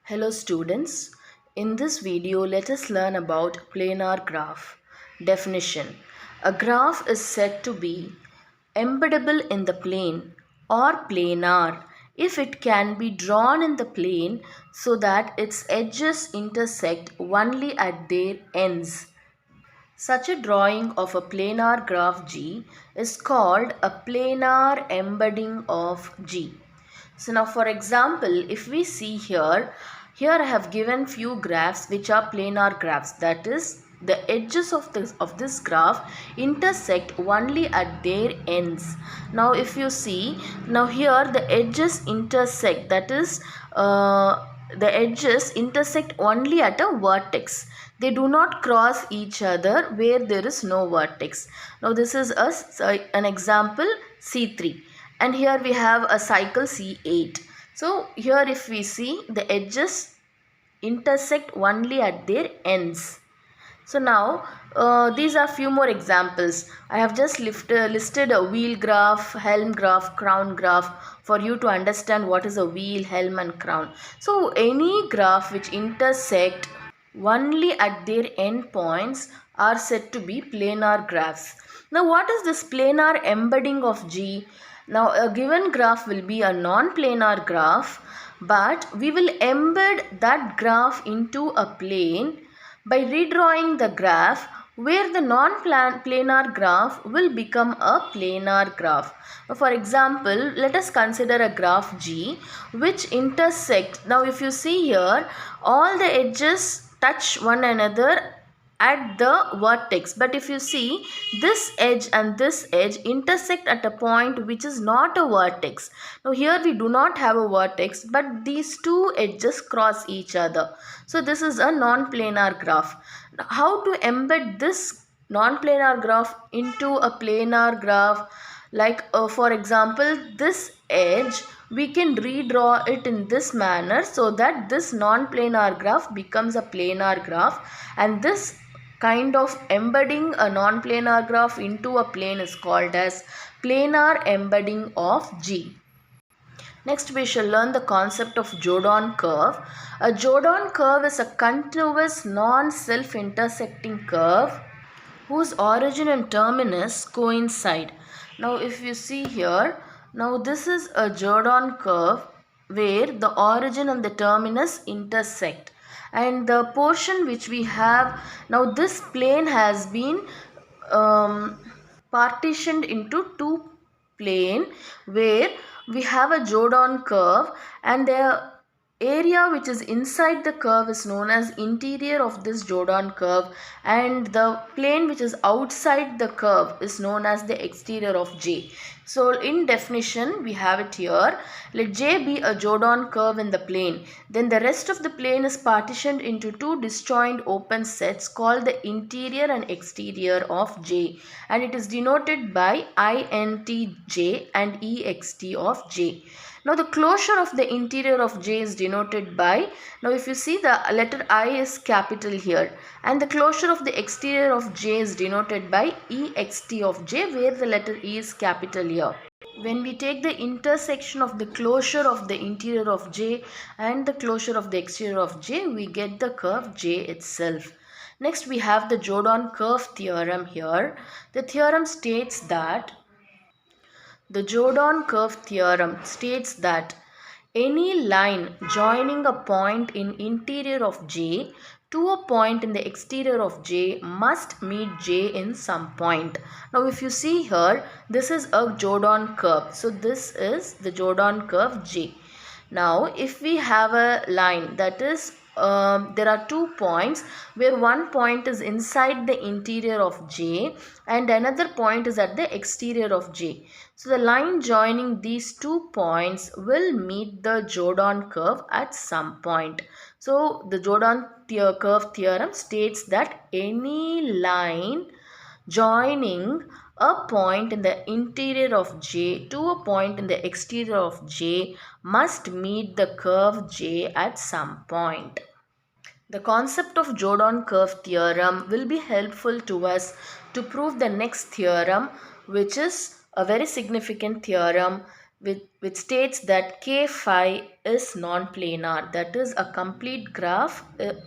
Hello students, in this video let us learn about planar graph. Definition: a graph is said to be embeddable in the plane or planar if it can be drawn in the plane so that its edges intersect only at their ends. Such a drawing of a planar graph G is called a planar embedding of G. So now for example, if we see here I have given few graphs which are planar graphs. That is, the edges of this graph intersect only at their ends. Now if you see, now here the edges intersect, that is the edges intersect only at a vertex. They do not cross each other where there is no vertex. Now this is an example C3, and here we have a cycle C8. So here if we see, the edges intersect only at their ends. So now these are few more examples. I have just listed a wheel graph, helm graph, crown graph for you to understand what is a wheel, helm and crown. So any graph which intersect only at their end points are said to be planar graphs. Now what is this planar embedding of G? Now a given graph will be a non-planar graph, but we will embed that graph into a plane by redrawing the graph where the non-planar graph will become a planar graph. For example, let us consider a graph G which intersect. Now if you see here, all the edges touch one another at the vertex, but if you see, this edge and this edge intersect at a point which is not a vertex. Now here we do not have a vertex, but these two edges cross each other. So this is a non-planar graph. Now, how to embed this non-planar graph into a planar graph? Like for example, this edge we can redraw it in this manner so that this non-planar graph becomes a planar graph, and this kind of embedding a non-planar graph into a plane is called as planar embedding of G. Next we shall learn the concept of Jordan curve. A Jordan curve is a continuous non-self-intersecting curve whose origin and terminus coincide. Now if you see here, now this is a Jordan curve where the origin and the terminus intersect, and the portion which we have, now this plane has been partitioned into two plane where we have a Jordan curve, and the area which is inside the curve is known as interior of this Jordan curve, and the plane which is outside the curve is known as the exterior of J. So in definition we have it here. Let J be a Jordan curve in the plane. Then the rest of the plane is partitioned into two disjoint open sets called the interior and exterior of J, and it is denoted by INTJ and EXT of J. Now the closure of the interior of J is denoted by, now if you see, the letter I is capital here, and the closure of the exterior of J is denoted by EXT of J, where the letter E is capital here. When we take the intersection of the closure of the interior of J and the closure of the exterior of J, we get the curve J itself. Next we have the Jordan curve theorem here. The theorem states that the Jordan curve theorem states that any line joining a point in interior of J to a point in the exterior of J must meet J in some point. Now if you see here, this is a Jordan curve. So this is the Jordan curve J. Now if we have a line, that is there are 2 points where one point is inside the interior of J and another point is at the exterior of J. So the line joining these 2 points will meet the Jordan curve at some point. So the Jordan curve theorem states that any line joining a point in the interior of J to a point in the exterior of J must meet the curve J at some point. The concept of Jordan curve theorem will be helpful to us to prove the next theorem, which is a very significant theorem, which states that K phi is non-planar. That is, a complete graph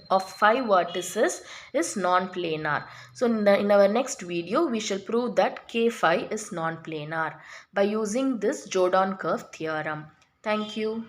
of 5 vertices is non-planar. So in our next video, we shall prove that K phi is non-planar by using this Jordan curve theorem. Thank you.